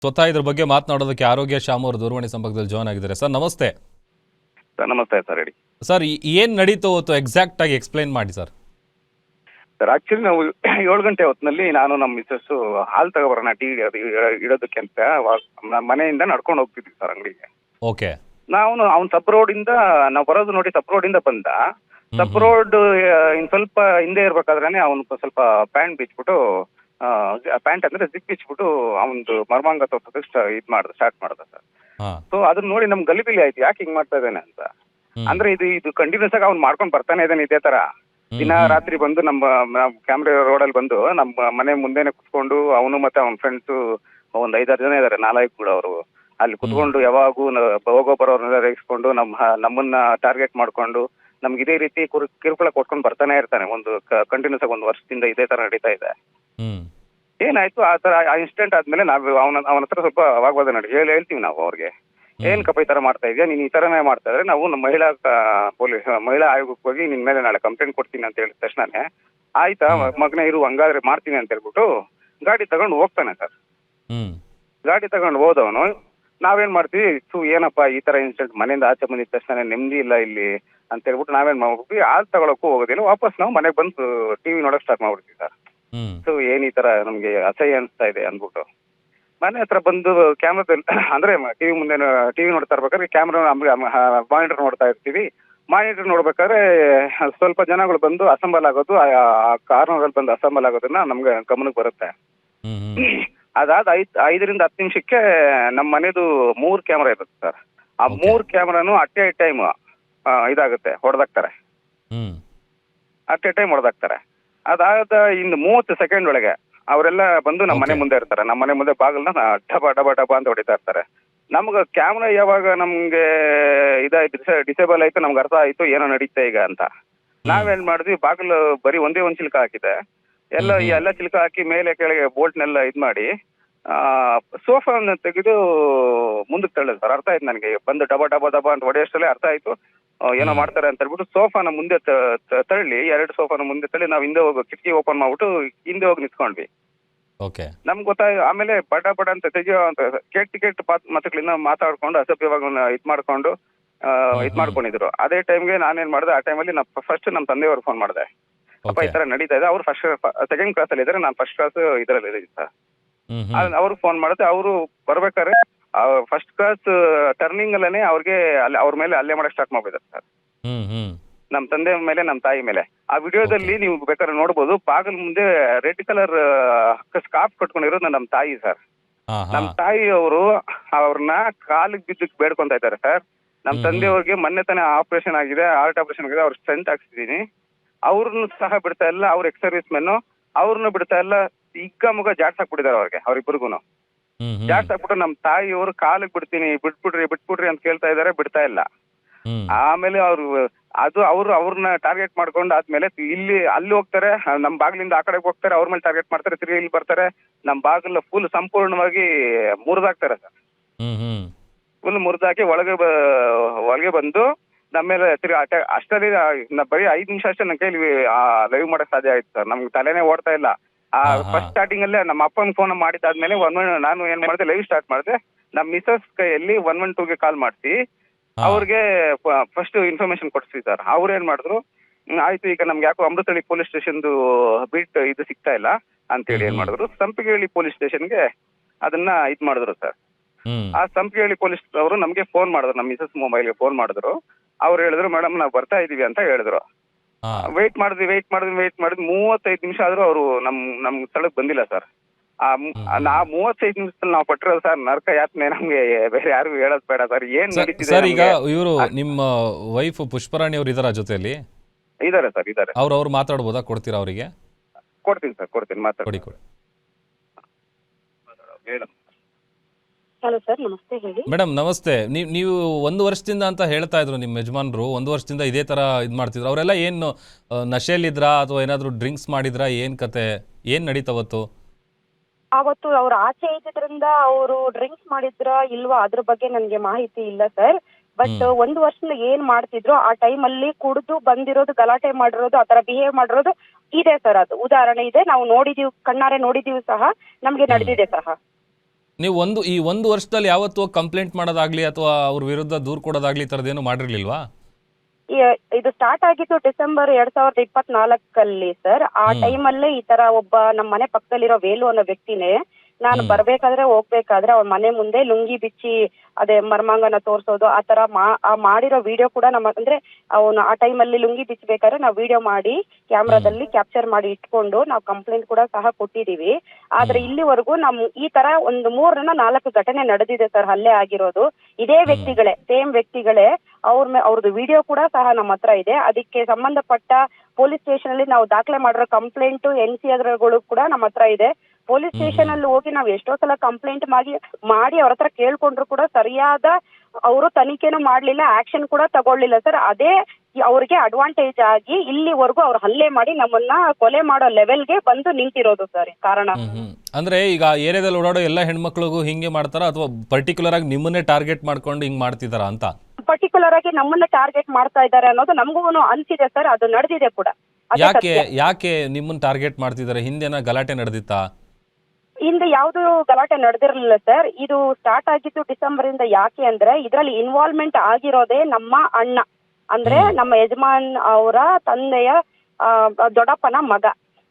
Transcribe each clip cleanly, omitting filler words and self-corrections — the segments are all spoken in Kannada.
ಸ್ವತಃ ಇದ್ರ ಬಗ್ಗೆ ಮಾತನಾಡೋದಕ್ಕೆ ಆರೋಗ್ಯ ಶ್ಯಾಮ್ ಅವರು ದೂರವಾಣಿ ಸಂಪರ್ಕದಲ್ಲಿ ಜಾಯ್ನ್ ಆಗಿದ್ದಾರೆ. ಸರ್ ನಮಸ್ತೆ. ಸರ್ ನಮಸ್ತೆ ಸರ್, ಹೇಳಿ ಸರ್ ಏನು ನಡೀತು ಅವತ್ತು ಎಕ್ಸಾಕ್ಟ್ ಆಗಿ ಎಕ್ಸ್ಪ್ಲೈನ್ ಮಾಡಿ ಸರ್. ಸರ್ ಆಕ್ಚುಲಿ ನಾವು 7 ಗಂಟೆ ಹೊತ್ತಿನಲ್ಲಿ ನಾನು ನಮ್ಮ ಮಿಸ್ಸಸ್ ಹಾಲು ತಗೊಬರೋಣ ಟೀ ಇಡೋದಕ್ಕೆ ಅಂತ ನಮ್ಮ ಮನೆಯಿಂದ ನಡ್ಕೊಂಡು ಹೋಗ್ತಿದ್ವಿ ಸರ್ ಅಂಗಡಿಗೆ. ಓಕೆ. ಅವ್ನು ಸಬ್ ರೋಡಿಂದ ನಾವು ಬರೋದು ನೋಡಿ ಸಬ್ ರೋಡಿಂದ ಬಂದ. ಸಬ್ ರೋಡ್ ಇನ್ ಸ್ವಲ್ಪ ಹಿಂದೆ ಇರ್ಬೇಕಾದ್ರೆ ಅವನು ಸ್ವಲ್ಪ ಪ್ಯಾಂಟ್ ಬಿಚ್ಬಿಟ್ಟು ಪ್ಯಾಂಟ್ ಅಂದ್ರೆ ಜಿಪ್ ಬಿಚ್ಬಿಟ್ಟು ಅವನದು ಮರ್ಮಾಂಗ ತೋರ್ಸೋದಕ್ಕೆ ಸ್ಟಾರ್ಟ್ ಮಾಡ್ದ ಸರ್. ಸೊ ಅದನ್ನ ನೋಡಿ ನಮ್ಗೆ ಗಲಿಬಿಲಿ ಆಯ್ತು, ಯಾಕೆ ಹಿಂಗ್ ಮಾಡ್ತಾ ಇದ್ದಾನೆ ಅಂತ. ಅಂದ್ರೆ ಇದು ಕಂಟಿನ್ಯೂಸ್ ಆಗಿ ಅವ್ನು ಮಾಡ್ಕೊಂಡು ಬರ್ತಾನೆ ಇದ್ದಾನೆ ಇದೇ ತರ. ದಿನ ರಾತ್ರಿ ಬಂದು ನಮ್ಮ ಕ್ಯಾಮ್ರಾ ರೋಡಲ್ಲಿ ಬಂದು ನಮ್ಮ ಮನೆ ಮುಂದೆನೆ ಕುತ್ಕೊಂಡು ಅವನು ಮತ್ತೆ ಅವನ ಫ್ರೆಂಡ್ಸ್ ಒಂದ್ 5-6 ಜನ ಇದಾರೆ, 4 ಕೂಡ ಅವರು ಅಲ್ಲಿ ಕುತ್ಕೊಂಡು ಯಾವಾಗೂ ಹೋಗೋ ಬರೋರ್ನೆಲ್ಲ ರೇಗಿಸ್ಕೊಂಡು ನಮ್ಮನ್ನ ಟಾರ್ಗೆಟ್ ಮಾಡ್ಕೊಂಡು ನಮ್ಗೆ ಇದೇ ರೀತಿ ಕಿರುಕುಳ ಕೊಟ್ಕೊಂಡು ಬರ್ತಾನೆ ಇರ್ತಾನೆ. ಒಂದು ಕಂಟಿನ್ಯೂಸ್ ಆಗಿ 1 ವರ್ಷದಿಂದ ಇದೇ ತರ ನಡೀತಾ ಇದೆ. ಏನಾಯ್ತು ಆ ತರ ಆ ಇನ್ಸಿಡೆಂಟ್ ಆದ್ಮೇಲೆ ನಾವು ಅವನ ಹತ್ರ ಸ್ವಲ್ಪ ವಾಗ್ವಾದ ಹೇಳ್ತೀವಿ ನಾವು ಅವ್ರಿಗೆ, ಏನ್ ಕಪ್ಪ ಈ ತರ ಮಾಡ್ತಾ ಇದೆಯಾ ನೀನ್, ಈ ತರನೇ ಮಾಡ್ತಾ ಇದ್ರೆ ನಾವು ನಮ್ಮ ಮಹಿಳಾ ಆಯೋಗಕ್ಕೆ ಹೋಗಿ ನಿನ್ ಮೇಲೆ ನಾಳೆ ಕಂಪ್ಲೇಂಟ್ ಕೊಡ್ತೀನಿ ಅಂತ ಹೇಳಿದ ತಕ್ಷಣನೇ ಆಯ್ತಾ ಮಗನೇ ಇರು ಹಂಗಾದ್ರೆ ಮಾಡ್ತೀನಿ ಅಂತ ಹೇಳ್ಬಿಟ್ಟು ಗಾಡಿ ತಗೊಂಡು ಹೋಗ್ತಾನೆ ಸರ್. ಗಾಡಿ ತಗೊಂಡು ಹೋದವನು ನಾವೇನ್ ಮಾಡ್ತೀವಿ, ಏನಪ್ಪಾ ಈ ತರ ಇನ್ಸಿಡೆಂಟ್, ಮನೆಯಿಂದ ಆಚೆ ಬಂದಿದ ತಕ್ಷಣ ನೆಮ್ಮದಿ ಇಲ್ಲ ಇಲ್ಲಿ ಅಂತ ಹೇಳ್ಬಿಟ್ಟು ನಾವೇನ್ ಮಾಡ್ಬಿಟ್ವಿ, ಹಾಲು ತಗೊಳಕ್ಕೂ ಹೋಗೋದಿಲ್ಲ, ವಾಪಸ್ ನಾವು ಮನೆಗೆ ಬಂದು ಟಿವಿ ನೋಡಕ್ ಸ್ಟಾರ್ಟ್ ಮಾಡ್ಬಿಡ್ತೀವಿ ಸರ್. ಸೊ ಏನ್ ಈ ತರ ನಮ್ಗೆ ಅಸಹ್ಯ ಅನಿಸ್ತಾ ಇದೆ ಅಂದ್ಬಿಟ್ಟು ಮನೆ ಹತ್ರ ಬಂದು ಕ್ಯಾಮ್ರಾದಲ್ಲಿ ಅಂದ್ರೆ ಟಿವಿ ಮುಂದೆ ಟಿವಿ ನೋಡ್ತಾ ಇರ್ಬೇಕಾದ್ರೆ ಕ್ಯಾಮ್ರಾ ಮಾನಿಟರ್ ನೋಡ್ತಾ ಇರ್ತೀವಿ. ಮಾನಿಟರ್ ನೋಡ್ಬೇಕಾದ್ರೆ ಸ್ವಲ್ಪ ಜನಗಳು ಬಂದು ಅಸಂಬಲ್ ಆಗೋದು, ಆ ಕಾರ್ನರಲ್ಲಿ ಬಂದು ಅಸಂಬಲ್ ಆಗೋದನ್ನ ನಮ್ಗೆ ಗಮನಕ್ಕೆ ಬರುತ್ತೆ. ಅದಾದ 5ರಿಂದ 10 ನಿಮಿಷಕ್ಕೆ ನಮ್ಮ ಮನೆದು 3 ಕ್ಯಾಮ್ರಾ ಇರುತ್ತೆ ಸರ್. ಆ 3 ಕ್ಯಾಮ್ರಾನು ಅಟ್ ಎ ಟೈಮ್ ಇದಾಗುತ್ತೆ, ಹೊಡೆದಾಕ್ತಾರೆ. ಅಟ್ ಎ ಟೈಮ್ ಹೊಡೆದಾಕ್ತಾರೆ. ಅದಾದ ಇನ್ನು 30 ಸೆಕೆಂಡ್ ಒಳಗೆ ಅವರೆಲ್ಲ ಬಂದು ನಮ್ಮ ಮನೆ ಮುಂದೆ ಇರ್ತಾರೆ. ನಮ್ಮ ಮನೆ ಮುಂದೆ ಬಾಗಿಲನ್ನ ಡಬ ಡಬ ಡಬ ಅಂತ ಹೊಡಿತಾ ಇರ್ತಾರೆ. ನಮ್ಗೆ ಕ್ಯಾಮ್ರಾ ಯಾವಾಗ ನಮ್ಗೆ ಇದಾಯ್ತು, ಡಿಸೇಬಲ್ ಆಯ್ತು, ನಮ್ಗೆ ಅರ್ಥ ಆಯ್ತು ಏನೋ ನಡೀತಾ ಈಗ ಅಂತ. ನಾವೇನ್ ಮಾಡಿದ್ವಿ, ಬಾಗಿಲು ಬರೀ ಒಂದೇ ಒಂದು ಚಿಲ್ಕ ಹಾಕಿದೆ, ಎಲ್ಲ ಚಿಲ್ಕ ಹಾಕಿ ಮೇಲೆ ಕೆಳಗೆ ಬೋಲ್ಟ್ನೆಲ್ಲ ಮಾಡಿ ಸೋಫಾನ ತೆಗೆದು ಮುಂದಕ್ಕೆ ತಳ್ಳಿದ್ ಸರ್. ಅರ್ಥ ಆಯ್ತು ನನಗೆ, ಬಂದು ಡಬ ಡಬ ಡಬ ಅಂತ ಹೊಡೆಯೋಷ್ಟಲ್ಲೇ ಅರ್ಥ ಆಯ್ತು ಏನೋ ಮಾಡ್ತಾರೆ ಅಂತ ಹೇಳ್ಬಿಟ್ಟು ಸೋಫಾನ ಮುಂದೆ ತಳ್ಳಿ 2 ಸೋಫಾನ ಮುಂದೆ ತಳ್ಳಿ ನಾವು ಹಿಂದೆ ಹೋಗಿ ಕಿಟಕಿ ಓಪನ್ ಮಾಡ್ಬಿಟ್ಟು ಹಿಂದೆ ಹೋಗಿ ನಿಂತ್ಕೊಂಡ್ವಿ. ನಮ್ಗೆ ಗೊತ್ತಾಯ್ತು. ಆಮೇಲೆ ಬಡ ಬಡ ಅಂತ ತೆಗಿಯೋ ಅಂತ ಕೆಟ್ಟ ಮಾತುಗಳಿಂದ ಮಾತಾಡ್ಕೊಂಡು ಅಸಭ್ಯವಾಗಿ ಮಾಡ್ಕೊಂಡು ಮಾಡ್ಕೊಂಡಿದ್ರು. ಅದೇ ಟೈಮ್ಗೆ ನಾನೇನ್ ಮಾಡಿದೆ, ಆ ಟೈಮಲ್ಲಿ ಫಸ್ಟ್ ನಮ್ಮ ತಂದೆಯವ್ರಿಗೆ ಫೋನ್ ಮಾಡಿದೆ, ಅಪ್ಪ ಈ ತರ ನಡೀತಾ ಇದೆ, ಅವ್ರು ಸೆಕೆಂಡ್ ಕ್ಲಾಸ್ ಅಲ್ಲಿ ಇದ್ದಾರೆ, ನಾನು ಫಸ್ಟ್ ಕ್ಲಾಸ್ ಇದರಲ್ಲಿ ಇದ್ದೀನಿ ಸರ್. ಅವ್ರಿಗೆ ಫೋನ್ ಮಾಡಿದೆ. ಅವರು ಬರ್ಬೇಕಾದ್ರೆ ಫಸ್ಟ್ ಕ್ಲಾಸ್ ಟರ್ನಿಂಗ್ ಅಲ್ಲೇ ಅವ್ರಿಗೆ ಅವ್ರ ಮೇಲೆ ಹಲ್ಲೆ ಮಾಡಕ್ ಸ್ಟಾರ್ಟ್ ಮಾಡ್ಬಿದ್ದಾರೆ ಸರ್, ನಮ್ ತಂದೆ ಮೇಲೆ ನಮ್ಮ ತಾಯಿ ಮೇಲೆ. ಆ ವಿಡಿಯೋದಲ್ಲಿ ನೀವು ಬೇಕಾದ್ರೆ ನೋಡ್ಬೋದು, ಬಾಗಿಲು ಮುಂದೆ ರೆಡ್ ಕಲರ್ ಸ್ಕಾರ್ಫ್ ಕಟ್ಕೊಂಡಿರೋದು ನಮ್ಮ ತಾಯಿ ಸರ್. ನಮ್ಮ ತಾಯಿ ಅವರು ಅವ್ರನ್ನ ಕಾಲಿಗೆ ಬಿದ್ದಕ್ಕೆ ಬೇಡ್ಕೊಂತ ಇದ್ದಾರೆ ಸರ್. ನಮ್ಮ ತಂದೆಯವ್ರಿಗೆ ಮೊನ್ನೆ ತಾನೇ ಆಪರೇಷನ್ ಆಗಿದೆ, ಹಾರ್ಟ್ ಆಪರೇಷನ್ ಆಗಿದೆ, ಅವ್ರ ಸ್ಟೆಂಟ್ ಹಾಕ್ಸಿದೀನಿ, ಅವ್ರನ್ನು ಸಹ ಬಿಡ್ತಾ ಇಲ್ಲ, ಅವ್ರ ಎಕ್ಸ್ ಸರ್ವಿಸ್ ಮೆನ್ ಅವ್ರನ್ನ ಬಿಡ್ತಾ ಇಲ್ಲ. ಈಗ ಮುಗ ಜಾಡ್ಸಾಕ್ಬಿಟ್ಟಿದ್ದಾರೆ ಅವ್ರಿಬ್ರಿಗೂ ಜಾಡ್ಸಾಕ್ಬಿಟ್ಟು ನಮ್ಮ ತಾಯಿಯವರು ಕಾಲಿಗೆ ಬಿಟ್ಬಿಡ್ರಿ ಅಂತ ಕೇಳ್ತಾ ಇದಾರೆ, ಬಿಡ್ತಾ ಇಲ್ಲ. ಆಮೇಲೆ ಅವ್ರನ್ನ ಟಾರ್ಗೆಟ್ ಮಾಡ್ಕೊಂಡು ಆದ್ಮೇಲೆ ಅಲ್ಲಿ ಹೋಗ್ತಾರೆ, ನಮ್ ಬಾಗಿಲಿಂದ ಆ ಕಡೆಗೆ ಹೋಗ್ತಾರೆ, ಅವ್ರ ಮೇಲೆ ಟಾರ್ಗೆಟ್ ಮಾಡ್ತಾರೆ, ತಿರುಗಿ ಇಲ್ಲಿ ಬರ್ತಾರೆ, ನಮ್ ಬಾಗಿಲು ಫುಲ್ ಸಂಪೂರ್ಣವಾಗಿ ಮುರಿದಾಕ್ತಾರೆ ಸರ್. ಫುಲ್ ಮುರಿದಾಕಿ ಒಳಗೆ ಬಂದು ನಮ್ಮ ಮೇಲೆ ಅಷ್ಟರಲ್ಲಿ ಬರೀ 5 ನಿಮಿಷ ಅಷ್ಟೇ ನನ್ನ ಕೈಲಿ ಲೈವ್ ಮಾಡಕ್ ಸಾಧ್ಯ ಆಯ್ತು ಸರ್. ನಮ್ಗೆ ತಲೆನೇ ಓಡ್ತಾ ಇಲ್ಲ. ಫಸ್ಟ್ ಸ್ಟಾರ್ಟಿಂಗ್ ಅಲ್ಲೇ ನಮ್ಮ ಅಪ್ಪನ ಫೋನ್ ಮಾಡಿದ್ದಾದ್ಮೇಲೆ ನಾನು ಏನ್ ಮಾಡಿದೆ, ಲೈವ್ ಸ್ಟಾರ್ಟ್ ಮಾಡಿದೆ. ನಮ್ಮ ಮಿಸಸ್ ಕೈಯಲ್ಲಿ 112ಗೆ ಕಾಲ್ ಮಾಡಿಸಿ ಅವ್ರಿಗೆ ಫಸ್ಟ್ ಇನ್ಫಾರ್ಮೇಶನ್ ಕೊಡ್ತೀವಿ ಸರ್. ಅವ್ರು ಏನ್ ಮಾಡಿದ್ರು, ಆಯ್ತು ಈಗ ನಮ್ಗೆ ಯಾಕೋ ಅಮೃತಹಳ್ಳಿ ಪೊಲೀಸ್ ಸ್ಟೇಷನ್ದು ಬೀಟ್ ಇದು ಸಿಗ್ತಾ ಇಲ್ಲ ಅಂತೇಳಿ ಏನ್ ಮಾಡಿದ್ರು, ಸಂಪಿಗೆಹಳ್ಳಿ ಪೊಲೀಸ್ ಸ್ಟೇಷನ್ಗೆ ಅದನ್ನ ಮಾಡಿದ್ರು ಸರ್. ಆ ಸಂಪಿಗೆಹಳ್ಳಿ ಪೊಲೀಸ್ ಅವರು ನಮ್ಗೆ ಫೋನ್ ಮಾಡಿದ್ರು, ನಮ್ಮ ಮಿಸಸ್ ಮೊಬೈಲ್ಗೆ ಫೋನ್ ಮಾಡಿದ್ರು. ಅವ್ರು ಹೇಳಿದ್ರು, ಮೇಡಮ್ ನಾವು ಬರ್ತಾ ಇದೀವಿ ಅಂತ ಹೇಳಿದ್ರು. ವೇಟ್ ಮಾಡಿದ್ವಿ 35 ನಿಮಿಷ ಆದ್ರೂ ಅವರು ನಮ್ ಸ್ಥಳಕ್ಕೆ ಬಂದಿಲ್ಲ ಸರ್. ಆ 35 ನಿಮಿಷದಲ್ಲಿ ನಾವು ಪಟ್ಟಿರೋದು ಸರ್ ನರಕ ಯಾತನೆ, ನಮ್ಗೆ ಬೇರೆ ಯಾರಿಗೂ ಹೇಳೋದ್ ಬೇಡ ಸರ್. ಏನ್ ನಡೀತಿದೆ ಸರ್? ಈಗ ಇವರು ನಿಮ್ಮ ವೈಫ್ ಪುಷ್ಪರಾಣಿ ಅವ್ರು ಇದಾರ ಜೊತೆಯಲ್ಲಿ? ಇದಾರೆ ಸರ್, ಇದಾರೆ. ಅವ್ರು ಮಾತಾಡ್ಬೋದಾ? ಕೊಡ್ತೀರಾ ಅವರಿಗೆ? ಕೊಡ್ತೀನಿ ಸರ್, ಕೊಡ್ತೀನಿ, ಮಾತಾಡಿ. ಹಲೋ ಸರ್, ನಮಸ್ತೆ, ಹೇಳಿ. ಮೇಡಮ್ ನಮಸ್ತೆ. ನೀವು 1 ವರ್ಷದಿಂದ ಅಂತ ಹೇಳ್ತಾ ಇದ್ರು ನಿಮ್ಮ ಯಜಮಾನ್ರು, 1 ವರ್ಷದಿಂದ ಇದೇ ತರ ಇದ್ ಮಾಡ್ತಿದ್ರು. ಅವರೆಲ್ಲ ಏನು ನಶೆಯಲ್ಲಿದ್ರಾ ಅಥವಾ ಏನಾದ್ರು ಡ್ರಿಂಕ್ಸ್ ಮಾಡಿದ್ರಾ? ಏನ್ ಕತೆ, ಏನ್ ನಡೀತವತ್ತು? ಅವತ್ತು ಅವ್ರು ಆಚೆ ಇದ್ದಿದ್ರಿಂದ ಅವರು ಡ್ರಿಂಕ್ಸ್ ಮಾಡಿದ್ರ ಇಲ್ವಾ ಅದ್ರ ಬಗ್ಗೆ ನನ್ಗೆ ಮಾಹಿತಿ ಇಲ್ಲ ಸರ್. ಬಟ್ 1 ವರ್ಷದಿಂದ ಏನ್ ಮಾಡ್ತಿದ್ರು, ಆ ಟೈಮ್ ಅಲ್ಲಿ ಕುಡಿದು ಬಂದಿರೋದು, ಗಲಾಟೆ ಮಾಡಿರೋದು, ಆತರ ಬಿಹೇವ್ ಮಾಡಿರೋದು ಇದೆ ಸರ್. ಅದು ಉದಾಹರಣೆ ಇದೆ, ನಾವು ನೋಡಿದೀವಿ, ಕಣ್ಣಾರೆ ನೋಡಿದೀವಿ ಸಹ, ನಮ್ಗೆ ನಡೆದಿದೆ ಸಹ. ನೀವು ಈ ಒಂದು ವರ್ಷದಲ್ಲಿ ಯಾವತ್ತೂ ಕಂಪ್ಲೇಂಟ್ ಮಾಡೋದಾಗ್ಲಿ ಅಥವಾ ಅವ್ರ ವಿರುದ್ಧ ದೂರು ಕೊಡೋದಾಗ್ಲಿ ಈ ಥರದ್ದೇನು ಮಾಡಿರ್ಲಿಲ್ವಾ? ಇದು ಸ್ಟಾರ್ಟ್ ಆಗಿದ್ದು ಡಿಸೆಂಬರ್ 2024 ಸರ್. ಆ ಟೈಮಲ್ಲೇ ಈ ತರ ಒಬ್ಬ ನಮ್ಮ ಮನೆ ಪಕ್ಕದಲ್ಲಿರೋ ವೇಲು ಅನ್ನೋ ವ್ಯಕ್ತಿನೇ ನಾನು ಬರ್ಬೇಕಾದ್ರೆ ಹೋಗ್ಬೇಕಾದ್ರೆ ಅವ್ರ ಮನೆ ಮುಂದೆ ಲುಂಗಿ ಬಿಚ್ಚಿ ಅದೇ ಮರ್ಮಾಂಗನ ತೋರ್ಸೋದು ಆ ತರ ಮಾಡಿರೋ ವಿಡಿಯೋ ಕೂಡ ಅಂದ್ರೆ ಅವನು ಆ ಟೈಮಲ್ಲಿ ಲುಂಗಿ ಬಿಚ್ಚಬೇಕಾದ್ರೆ ನಾವು ವಿಡಿಯೋ ಮಾಡಿ ಕ್ಯಾಮ್ರಾದಲ್ಲಿ ಕ್ಯಾಪ್ಚರ್ ಮಾಡಿ ಇಟ್ಕೊಂಡು ನಾವು ಕಂಪ್ಲೇಂಟ್ ಕೂಡ ಸಹ ಕೊಟ್ಟಿದೀವಿ. ಆದ್ರೆ ಇಲ್ಲಿವರೆಗೂ ಈ ತರ ಒಂದು 3-4 ಘಟನೆ ನಡೆದಿದೆ ಸರ್ ಹಲ್ಲೆ ಆಗಿರೋದು. ಇದೇ ವ್ಯಕ್ತಿಗಳೇ, ಸೇಮ್ ವ್ಯಕ್ತಿಗಳೇ. ಅವ್ರದ್ದು ವಿಡಿಯೋ ಕೂಡ ಸಹ ನಮ್ಮ ಹತ್ರ ಇದೆ. ಅದಕ್ಕೆ ಸಂಬಂಧಪಟ್ಟ ಪೊಲೀಸ್ ಸ್ಟೇಷನ್ ಅಲ್ಲಿ ನಾವು ದಾಖಲೆ ಮಾಡಿರೋ ಕಂಪ್ಲೇಂಟ್ NC ಅದ್ರಗಳು ಕೂಡ ನಮ್ಮ ಹತ್ರ ಇದೆ. ಪೊಲೀಸ್ ಸ್ಟೇಷನ್ ಅಲ್ಲಿ ಹೋಗಿ ನಾವು ಎಷ್ಟೋ ಸಲ ಕಂಪ್ಲೇಂಟ್ ಮಾಡಿ ಅವ್ರ ಹತ್ರ ಕೇಳ್ಕೊಂಡ್ರು ಕೂಡ ಸರಿಯಾದ ಅವರು ತನಿಖೆನೂ ಮಾಡ್ಲಿಲ್ಲ, ಆಕ್ಷನ್ ಕೂಡ ತಗೊಳ್ಳಿಲ್ಲ ಸರ್. ಅದೇ ಅವ್ರಿಗೆ ಅಡ್ವಾಂಟೇಜ್ ಆಗಿ ಇಲ್ಲಿವರೆಗೂ ಅವ್ರು ಹಲ್ಲೆ ಮಾಡಿ ನಮ್ಮನ್ನ ಕೊಲೆ ಮಾಡೋ ಲೆವೆಲ್ಗೆ ಬಂದು ನಿಂತಿರೋದು ಸರ್ ಕಾರಣ. ಅಂದ್ರೆ ಈಗ ಏರಿಯಾದಲ್ಲಿ ಓಡಾಡೋ ಎಲ್ಲ ಹೆಣ್ಮಕ್ಳಿಗೂ ಹಿಂಗೆ ಮಾಡ್ತಾರ ಅಥವಾ ಪರ್ಟಿಕ್ಯುಲರ್ ಆಗಿ ನಿಮ್ಮನ್ನೇ ಟಾರ್ಗೆಟ್ ಮಾಡ್ಕೊಂಡು ಹಿಂಗ್ ಮಾಡ್ತಿದಾರ ಅಂತ? ಪರ್ಟಿಕ್ಯುಲರ್ ಆಗಿ ನಮ್ಮನ್ನ ಟಾರ್ಗೆಟ್ ಮಾಡ್ತಾ ಇದ್ದಾರೆ ಅನ್ನೋದು ನಮಗೂ ಅನ್ಸಿದೆ ಸರ್. ಅದು ನಡೆದಿದೆ ಕೂಡ. ಯಾಕೆ ನಿಮ್ಮನ್ನ ಟಾರ್ಗೆಟ್ ಮಾಡ್ತಿದ್ದಾರೆ? ಹಿಂದೆನ ಗಲಾಟೆ ನಡೆದಿತ್ತಾ? ಹಿಂದೆ ಯಾವ್ದು ಗಲಾಟೆ ನಡೆದಿರ್ಲಿಲ್ಲ ಸರ್. ಇದು ಸ್ಟಾರ್ಟ್ ಆಗಿದ್ದು ಡಿಸೆಂಬರ್ ಇಂದ. ಯಾಕೆ ಅಂದ್ರೆ ಇದ್ರಲ್ಲಿ ಇನ್ವಾಲ್ವ್ಮೆಂಟ್ ಆಗಿರೋದೇ ನಮ್ಮ ಅಣ್ಣ, ಅಂದ್ರೆ ನಮ್ಮ ಯಜಮಾನ್ ಅವರ ತಂದೆಯ ದೊಡ್ಡಪ್ಪನ ಮಗ.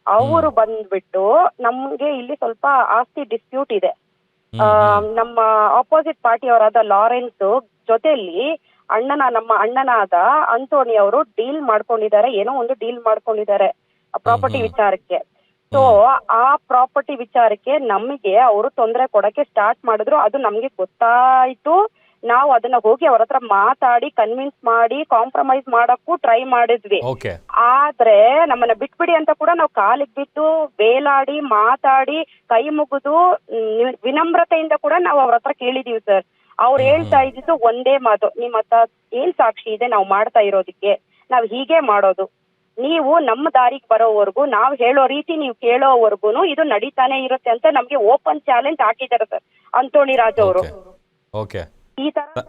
ಅವರು ಬಂದ್ಬಿಟ್ಟು ನಮ್ಗೆ ಇಲ್ಲಿ ಸ್ವಲ್ಪ ಆಸ್ತಿ ಡಿಸ್ಪ್ಯೂಟ್ ಇದೆ. ನಮ್ಮ ಆಪೋಸಿಟ್ ಪಾರ್ಟಿ ಅವರಾದ ಲಾರೆನ್ಸ್ ಜೊತೆಲಿ ನಮ್ಮ ಅಣ್ಣನಾದ ಅಂಟೋನಿ ಅವರು ಡೀಲ್ ಮಾಡ್ಕೊಂಡಿದ್ದಾರೆ, ಏನೋ ಒಂದು ಡೀಲ್ ಮಾಡ್ಕೊಂಡಿದ್ದಾರೆ ಪ್ರಾಪರ್ಟಿ ವಿಚಾರಕ್ಕೆ. ಸೊ ಆ ಪ್ರಾಪರ್ಟಿ ವಿಚಾರಕ್ಕೆ ನಮಗೆ ಅವರು ತೊಂದರೆ ಕೊಡಕ್ಕೆ ಸ್ಟಾರ್ಟ್ ಮಾಡಿದ್ರು. ಅದು ನಮ್ಗೆ ಗೊತ್ತಾಯ್ತು. ನಾವು ಅದನ್ನ ಹೋಗಿ ಅವ್ರ ಹತ್ರ ಮಾತಾಡಿ ಕನ್ವಿನ್ಸ್ ಮಾಡಿ ಕಾಂಪ್ರಮೈಸ್ ಮಾಡಕ್ಕೂ ಟ್ರೈ ಮಾಡಿದ್ವಿ. ಆದ್ರೆ ನಮ್ಮನ್ನ ಬಿಟ್ಬಿಡಿ ಅಂತ ಕೂಡ ನಾವು ಕಾಲಿಗೆ ಬಿದ್ದು ಬೇಲಾಡಿ ಮಾತಾಡಿ ಕೈ ಮುಗಿದು ವಿನಮ್ರತೆಯಿಂದ ಕೂಡ ನಾವು ಅವ್ರ ಹತ್ರ ಕೇಳಿದೀವಿ ಸರ್. ಅವ್ರು ಹೇಳ್ತಾ ಇದ್ದಿದ್ದು ಒಂದೇ ಮಾತು, ನಿಮ್ಮ ಹತ್ರ ಏನ್ ಸಾಕ್ಷಿ ಇದೆ ನಾವು ಮಾಡ್ತಾ ಇರೋದಿಕ್ಕೆ? ನಾವ್ ಹೀಗೆ ಮಾಡೋದು, ನೀವು ನಮ್ಮ ದಾರಿಗೆ ಬರೋವರೆಗೂ, ನಾವು ಹೇಳೋ ರೀತಿ ನೀವು ಕೇಳೋವರೆಗೂ ಇದು ನಡೀತಾನೆ ಇರುತ್ತೆ ಅಂತ ನಮ್ಗೆ ಓಪನ್ ಚಾಲೆಂಜ್ ಹಾಕಿದ್ದಾರೆ ಸರ್ ಅಂಟೋನಿ ರಾಜ್ ಅವರು. ಓಕೆ, ಈ ತರ.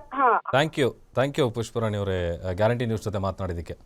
ಥ್ಯಾಂಕ್ ಯು ಪುಷ್ಪರಾಣಿ ಅವರೇ, ಗ್ಯಾರಂಟಿ ನ್ಯೂಸ್ ಜೊತೆ ಮಾತನಾಡಿದ್ದಕ್ಕೆ.